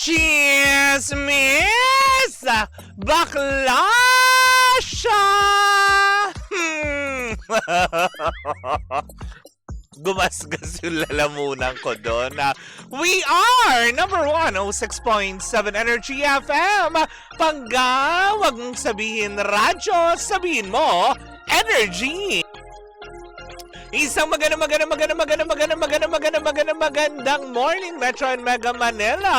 Chismis! Bakla siya! Gumasgas yung lalamunan ko doon. We are number 106.7 Energy FM. Pangga, wag mong sabihin radyo, sabihin mo energy. Isang magandang morning, Metro and Mega Manila.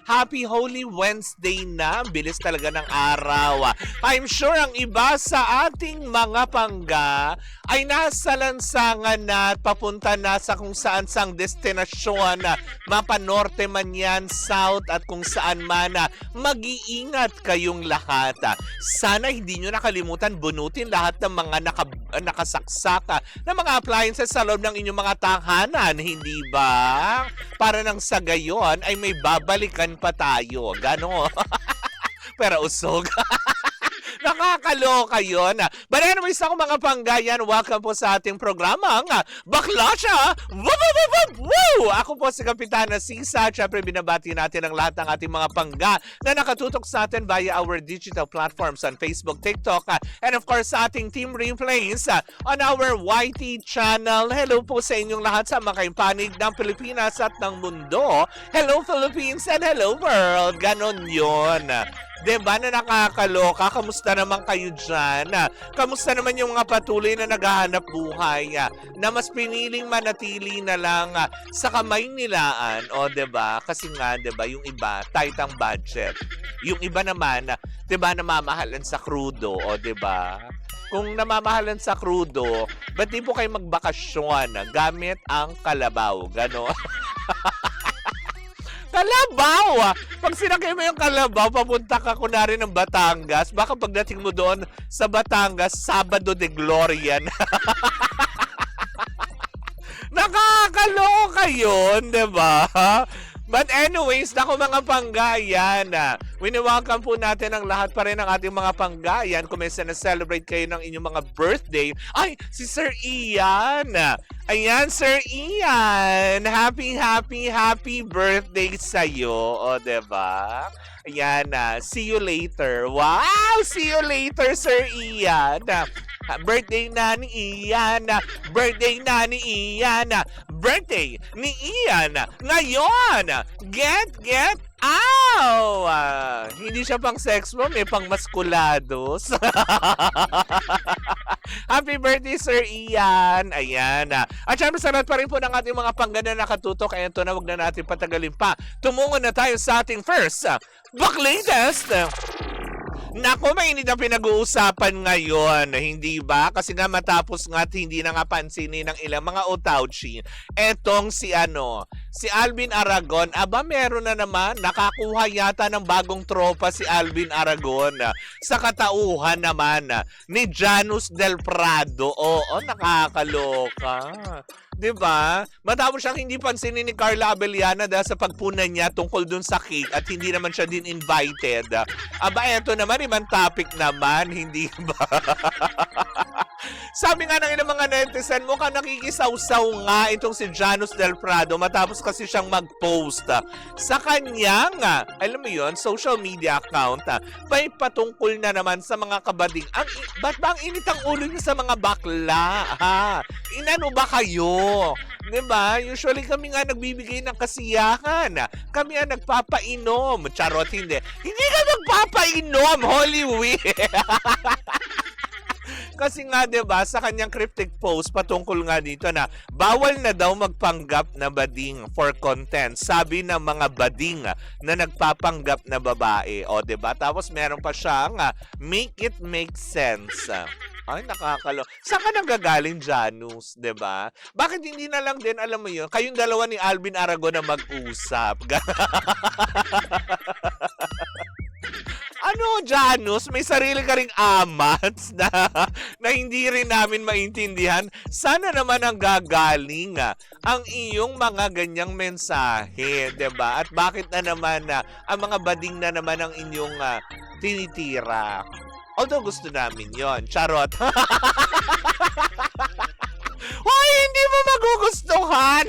Happy Holy Wednesday na. Bilis talaga ng araw. I'm sure ang iba sa ating mga pangga ay nasa lansangan na at papunta na sa kung saan sang destinasyon. Mapa Norte man yan, South at kung saan man. Mag-iingat kayong lahat. Sana hindi nyo nakalimutan bunutin lahat ng mga nakasaksak na mga appliances sa loob ng inyong mga tahanan, hindi ba? Para nang sa gayon ay may babalikan pa tayo. Gano? Pero usog. Nakakaloka yun. But anyways, ako mga panggayan, welcome po sa ating programang Bakla Siya! Woo! Ako po si Kapitana Sisa. Siyempre, binabati natin ang lahat ng ating mga pangga na nakatutok sa atin via our digital platforms on Facebook, TikTok, and of course sa ating team replays on our YT channel. Hello po sa inyong lahat sa mga panig ng Pilipinas at ng mundo. Hello Philippines and hello world. Ganon yun. Diba na nakakaloka? Kamusta naman kayo dyan? Kamusta naman yung mga patuloy na naghahanap buhay na mas piniling manatili na lang sa kamay nilaan? O diba? Kasi nga diba yung iba tight ang budget. Yung iba naman diba namamahalan sa krudo? O diba? Kung namamahalan sa krudo, ba't di po kayo magbakasyon gamit ang kalabaw? Gano'n? Kalabaw! Pag sinakay mo yung Kalabaw, papunta ka kunwari ng Batangas, baka pagdating mo doon sa Batangas, Sabado de Gloria na. Nakakaloka yun, diba? But anyways, naku mga panggayan, wini-welcome po natin ang lahat pa rin ng ating mga panggayan. Kung may na-celebrate kayo ng inyong mga birthday, ay, si Sir Ian! Ayan, Sir Ian! Happy birthday sa'yo, o diba? Ayan, see you later. Wow! See you later, Sir Ian! Birthday na ni Ian! Birthday na ni Ian! Birthday ni Ian! Ngayon! Get ow! Hindi siya pang sex bomb, pang maskulados. Happy birthday, Sir Ian! Ayan. At syempre, salamat pa rin po ng ating mga panggana na nakatutok. Ayan to na, wag na natin patagalin pa. Tumungo na tayo sa ating first Baklatest! Nako, mainit ang pinag-uusapan ngayon, hindi ba? Kasi nga matapos nga hindi na nga pansinin ng ilang mga otauchi. Etong si Alvin Aragon, aba meron na naman, nakakuha yata ng bagong tropa si Alvin Aragon sa katauhan naman ni Janus Del Prado. Oo, nakakaloka. Diba? Matapos siyang hindi pansinin ni Carla Abellana dahil sa pagpunan niya tungkol dun sa cake at hindi naman siya din invited. Aba, eto naman, ibang topic naman, hindi ba? Sabi nga ng ilang mga netizen, mukhang nakikisawsaw nga itong si Janus Del Prado matapos kasi siyang mag-post sa kanyang, alam mo yon, social media account. May patungkol na naman sa mga kabading. Ba't ba ang init ang ulo niyo sa mga bakla? Inano ba kayo? Diba? Usually kami nga nagbibigay ng kasiyahan. Kami ang nagpapainom. Charot, hindi. Hindi ka nagpapainom, Holy Week! Kasi nga 'di ba sa kanyang cryptic post patungkol nga dito na bawal na daw magpanggap na bading for content. Sabi ng mga bading na nagpapanggap na babae. O 'di ba? Tapos meron pa siyang make it make sense. Ay, nakakalo. Saan ka nanggagaling, Janus? 'Di ba? Bakit hindi na lang din, alam mo yun, kayong dalawa ni Alvin Aragon na mag-usap? Ano, Janus? May sarili ka ring amats na hindi rin namin maintindihan. Sana naman ang gagaling ang iyong mga ganyang mensahe, 'di ba? At bakit na naman ang mga bading na naman ang inyong tinitira? Although gusto namin yon, charot. Hoy, hindi mo magugustuhan.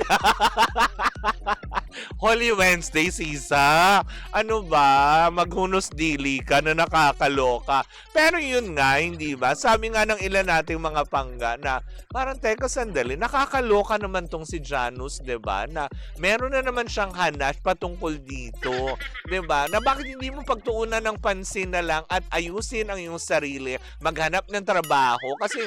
Holy Wednesday, Sisa. Ano ba? Maghunos dili ka na nakakaloka. Pero yun nga, hindi ba? Sabi nga ng ilan nating mga pangga na parang teka sandali, nakakaloka naman tong si Janus, 'di ba? Na meron na naman siyang hanash patungkol dito, 'di ba? Na bakit hindi mo pagtuunan ng pansin na lang at ayusin ang iyong sarili, maghanap ng trabaho kasi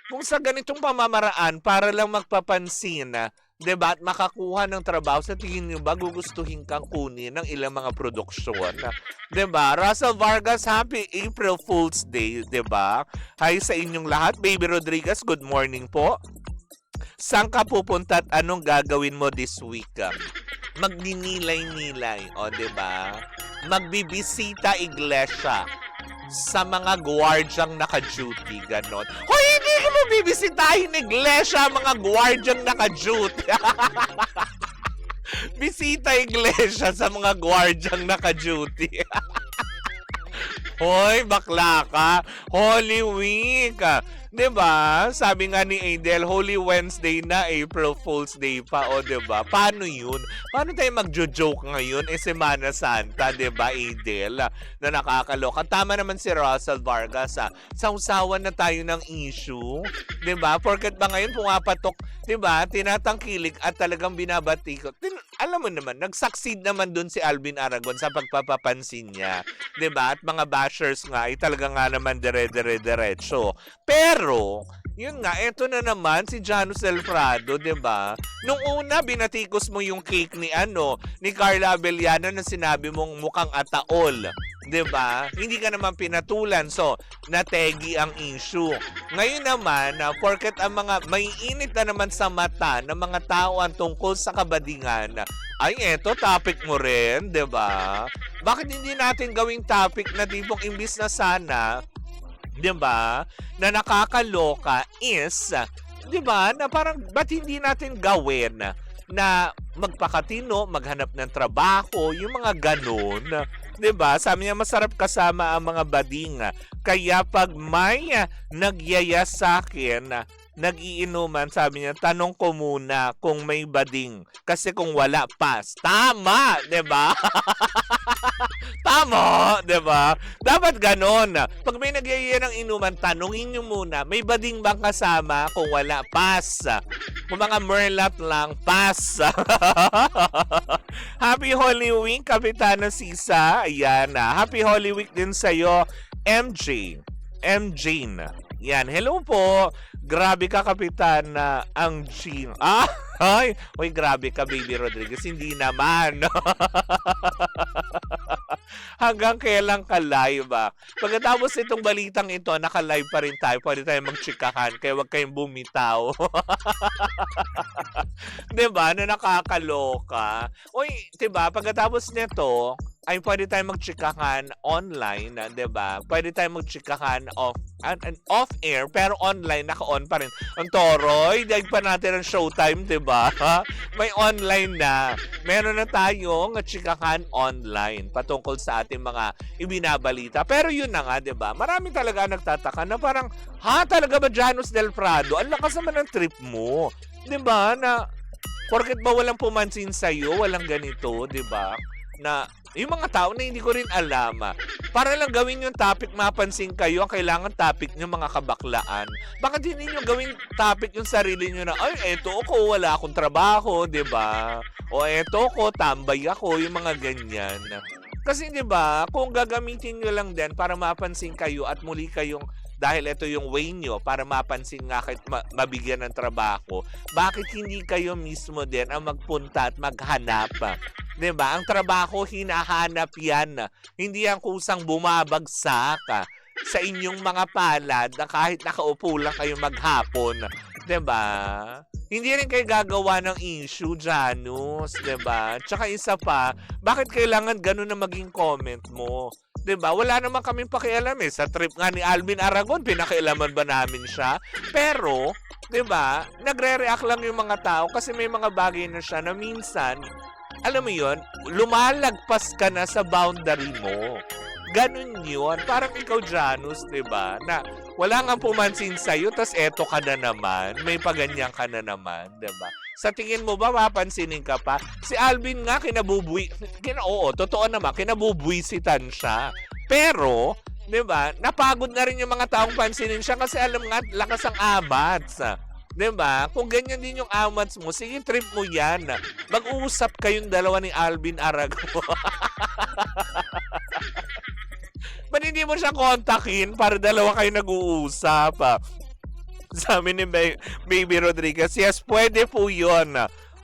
kung sa ganitong pamamaraan para lang magpapansin, 'di ba? At makakuha ng trabaho, sa tingin niyo ba gugustuhin kang kunin ng ilang mga produksyon? 'Di ba? Russell Vargas, happy April Fool's Day, 'di ba? Hi sa inyong lahat. Baby Rodriguez, good morning po. Saan ka pupunta at anong gagawin mo this week? Magninilay-nilay, o 'di ba? Magbibisita iglesia sa mga gwardyang naka-duty, ganon. Hoy, hindi ko mo bibisitahin iglesia, mga gwardyang naka-duty. Bisita iglesia sa mga gwardyang naka-duty. Hoy, bakla ka. Holy Week. 'Di ba? Sabi nga ni Adel, Holy Wednesday na, April Fool's Day pa, o 'di ba? Paano 'yun? Paano tayo magjo-joke ngayon? Semana Santa, 'di ba, Adel? Na nakakaloka. Tama naman si Russell Vargas, Sausawan na tayo ng issue, 'di ba? Porket ba ngayon pumapatok, 'di ba? Tinatangkilik at talagang binabati ko. Alam mo naman, nag-succeed naman dun si Alvin Aragon sa pagpapapansin niya, 'di ba? At mga bashers nga ay talaga nga naman dire-diretso. Pero, yun nga, eto na naman si Janus Del Prado, 'di ba? Nung una binatikos mo yung cake ni Carla Abellano na sinabi mong mukhang ataol, 'di ba? Hindi ka naman pinatulan, so nategi ang issue. Ngayon naman, porket ang mga may init na naman sa mata ng mga tao ang tungkol sa kabadingan, ay eto topic mo rin, 'di ba? Bakit hindi natin gawing topic na tipong imbis na sana, 'di ba, na nakakaloka is, 'di ba, na parang ba't hindi natin gawin na magpakatino, maghanap ng trabaho, yung mga ganun, 'di ba? Sabi niya masarap kasama ang mga bading. Kaya pag may nagyaya sa akin, nag-iinuman, sabi niya, tanong ko muna kung may bading. Kasi kung wala, pass. Tama, 'di ba? Tama, 'di ba? Dapat ganon. Pag may nagyaya ng inuman, tanungin niyo muna, may bading bang kasama? Kung wala, pass. Kung mga merlat lang, pass. Happy Holy Week, Kapitana Sisa. Ayan, Happy Holy Week din sa'yo, MJ. Yan, hello po. Grabe ka, Kapitan, ang Jean. Ay, oy, grabe ka, Baby Rodriguez. Hindi naman. Hanggang kailan ka live, Pagkatapos itong balitang ito, naka-live pa rin tayo. Pwede tayo magchikahan, kaya huwag kayong bumitaw. Diba? Na nakakaloka. Uy, diba? Pagkatapos nito, ay pwede tayong magchikahan online, 'di ba? Pwede tayong magchikahan off-air, pero online, naka-on pa rin. Ang toroy, daig pa natin ang showtime, 'di ba? May online na. Meron na tayong chikahan online patungkol sa ating mga ibinabalita. Pero yun na nga, 'di ba? Marami talaga nagtataka na parang, talaga ba Janus Del Prado? Ang lakas naman ng trip mo. 'Di ba? Na porket ba walang pumansin sa'yo, walang ganito, 'di ba? Na yung mga tao na hindi ko rin alam, para lang gawin yung topic, mapansin kayo, ang kailangan topic nyo mga kabaklaan. Bakit hindi nyo gawin topic yung sarili nyo na, ay, eto ako, wala akong trabaho, 'di ba? O eto ko, tambay ako, yung mga ganyan. Kasi 'di ba, kung gagamitin nyo lang din para mapansin kayo at muli kayong, dahil ito yung way nyo para mapansin nga kahit mabigyan ng trabaho, bakit hindi kayo mismo din ang magpunta at maghanap? 'Di ba? Ang trabaho, hinahanap yan. Hindi ang kusang bumabagsak sa inyong mga palad na kahit nakaupo lang kayo maghapon. 'Di ba? Hindi rin kayo gagawa ng issue, Janus. 'Di ba? Tsaka isa pa, bakit kailangan ganun na maging comment mo? 'Di ba? Wala naman kaming pakialam sa trip nga ni Alvin Aragon, pinakialaman ba namin siya? Pero, 'di ba? Nagre-react lang yung mga tao kasi may mga bagay na siya na minsan, alam mo yon, lumalagpas ka na sa boundary mo. Ganun yun. Parang ikaw, Janus, 'di ba? Na wala nga pumansin sa'yo, tas eto ka na naman. May paganyan ka na naman, 'di ba? Sa tingin mo ba papansinin ka pa? Si Alvin nga oo, totoo naman, kinabubwisitan siya. Pero, 'di ba, napagod na rin yung mga taong pansinin siya kasi alam nga, lakas ang amats. 'Di ba? Kung ganyan din yung amats mo, sige trip mo yan. Mag-uusap kayong dalawa ni Alvin Aragon. Ba't hindi mo siya kontakin para dalawa kayo nag-uusap? Sabi ni Baby Rodriguez, yes, pwede po yun.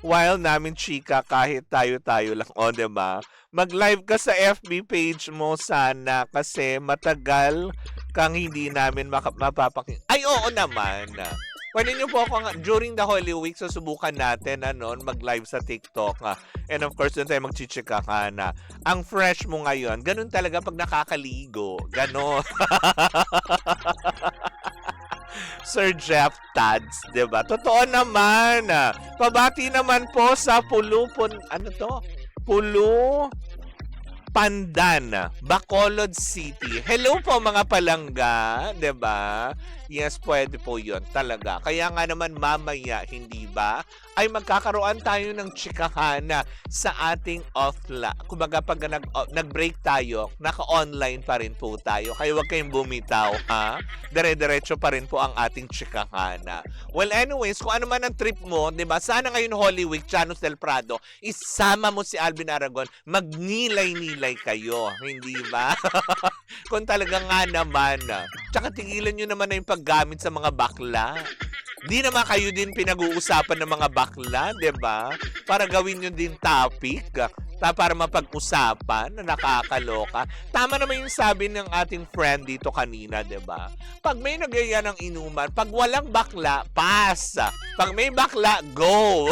While namin chika kahit tayo-tayo lang. O, diba? Mag-live ka sa FB page mo sana kasi matagal kang hindi namin mapapaking. Ay, oo naman. Pwede nyo po ako during the Holy Week, susubukan natin mag-live sa TikTok. And of course, doon tayo magchichika ka na. Ang fresh mo ngayon, ganun talaga pag nakakaligo. Ganon. Sir Jeff Tads, 'di ba? Totoo naman. Pabati naman po sa Pulu Pandan, Bacolod City. Hello po mga palangga, 'di ba? Yes, pwede po 'yon talaga. Kaya nga naman mamaya, hindi ba? Ay magkakaroon tayo ng chikahan sa ating offline. Kumbaga pag nag-break tayo, naka-online pa rin po tayo. Kaya huwag kayong bumitaw, ha? Dire-diretso pa rin po ang ating chikahan. Well, anyways, kung ano man ang trip mo, 'di ba? Sana ngayon Holy Week, Llanos del Prado, isama mo si Alvin Aragon, magnilay-nilay kayo, hindi ba? Kung talaga nga naman. Tsaka tigilan nyo naman na yung paggamit sa mga bakla. Di naman kayo din pinag-uusapan ng mga bakla, 'di ba? Para gawin nyo din topic, para mapag-usapan na nakakaloka. Tama naman yung sabi ng ating friend dito kanina, 'di ba? Pag may nagyaya ng inuman, pag walang bakla, pass. Pag may bakla, go.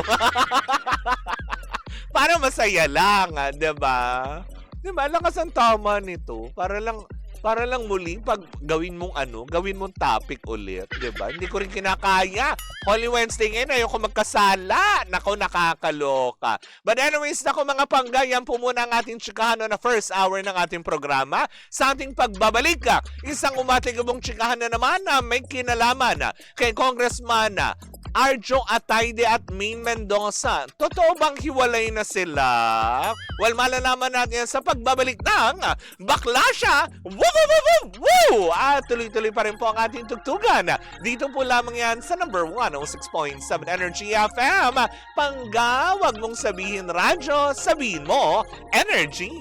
Para masaya lang, 'di ba? 'Di ba? Lakas ang tama nito. Para lang muli pag gawin mong topic ulit, 'di ba? Hindi ko rin kinakaya. Holy Wednesday ngayon, ayoko magkasala. Nako, nakakaloka. But anyways, nako mga pangga, yan po muna ang ating chikahan na first hour ng ating programa. Sa ating pagbabalik, isang umatigabong chikahan na naman na may kinalaman kay Congressman Arjo Atayde at Maine Mendoza. Totoo bang hiwalay na sila? Well, malalaman natin yan sa pagbabalik ng Bakla Siya! Woo! Woo! Woo! At tuloy-tuloy pa rin po ang ating tugtugan. Dito po lamang yan sa number 106.7 Energy FM. Pangga, wag mong sabihin radyo, sabihin mo energy.